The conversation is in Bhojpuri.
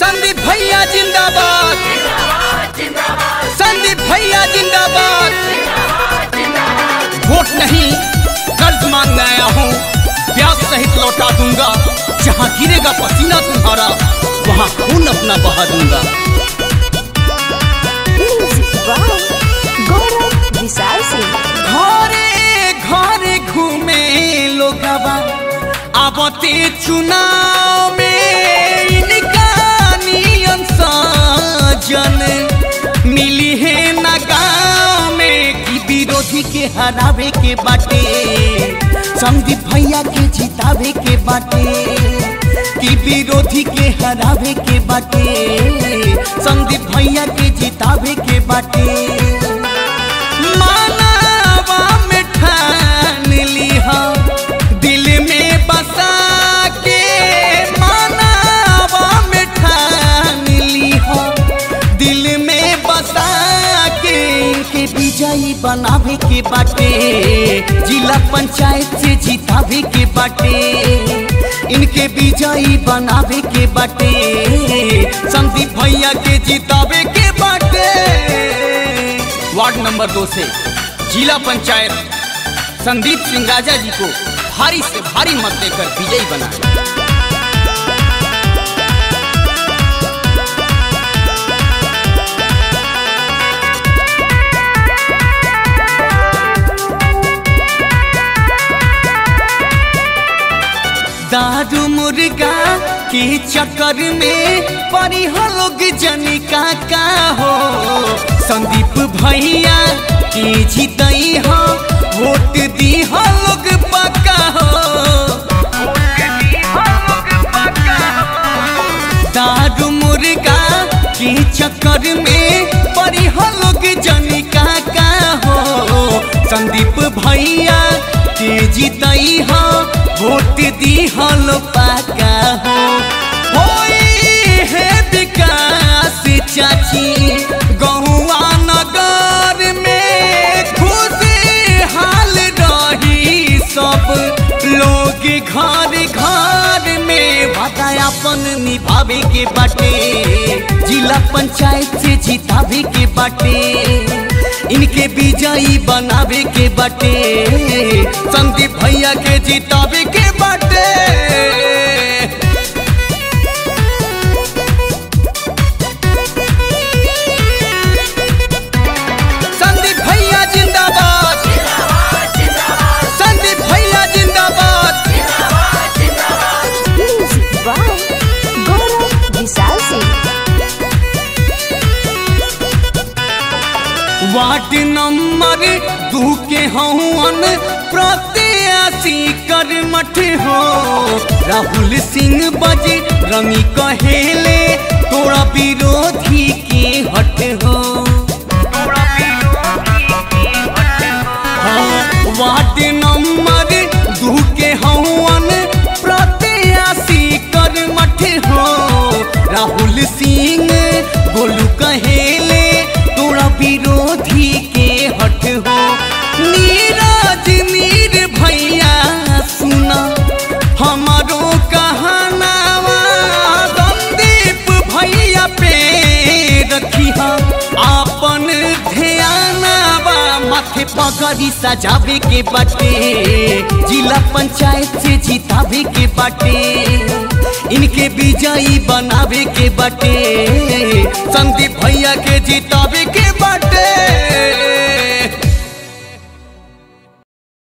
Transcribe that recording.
संदीप भैया जिंदाबाद, संदीप भैया जिंदाबाद। वोट नहीं कर्ज मांगने आया हूँ, ब्याज सहित लौटा दूंगा। जहाँ गिरेगा पसीना तुम्हारा, वहाँ खून अपना बहा दूंगा। घरे घरे घूमे लोगवा आवते चुनाव में, इनका नियम साजन मिली है ना गाँव में कि विरोधी के हरावे के बाटे, संदीप भैया के जितावे के बाटे, कि विरोधी के हरावे के बाटे, संदीप भैया के जितावे के बाटे। मानवा में ठान लिहा दिल में बसा के, मानवा में ठान लिहा दिल में बसा के, इनके विजयी बनावे के बाटे, जिला पंचायत से जितावे के बाटे, इनके विजयी बनावे के बाटे, संदीप भैया के जितावे के बाटे। वार्ड नंबर 2 से जिला पंचायत संदीप सिंह राजा जी को भारी से भारी मत देकर विजयी बनाए। दारू मुर्गा के चक्कर में परी हो लोग जनी का हो, संदीप भैया के जीतई हो, वोट दी हो लोग पक्का हो। दारू मुर्गा के चक्कर में परी हो लोग जनी का हो, संदीप भैया के जीतई हो, वोट दी हलो पाका हो। होई है विकास चाची गहुआ नगर में, खुशी हाल रही सब लोग घर घर में, वादा अपन निभावे के बाटे, जिला पंचायत से जितावे के बाटे, इनके विजयी बनावे के बाटे, संदीप भैया के जितावे के बाटे। संदीप भैया जिंदाबाद, संदीप भैया जिंदाबाद। वार्ड नंबर 2 के हवन प्रत्याशी करमठ हो, राहुल सिंह बजी रंगी कहेले तोरा विरोधी के हट हो। वार्ड नंबर 2 के हवन प्रत्याशी करमठ हो, राहुल सिंह बोलू कहेले तोरा विरोधी के हट हो। नीरज नीर भैया सुना हमारो कहनावा, संदीप भैया पे रखिहा अपन ध्यानवा, माथे पगड़ी सजावे के बाटे, जिला पंचायत से जितावे के बाटे, इनके विजयी बनावे के बाटे, संदीप भैया के जितावे के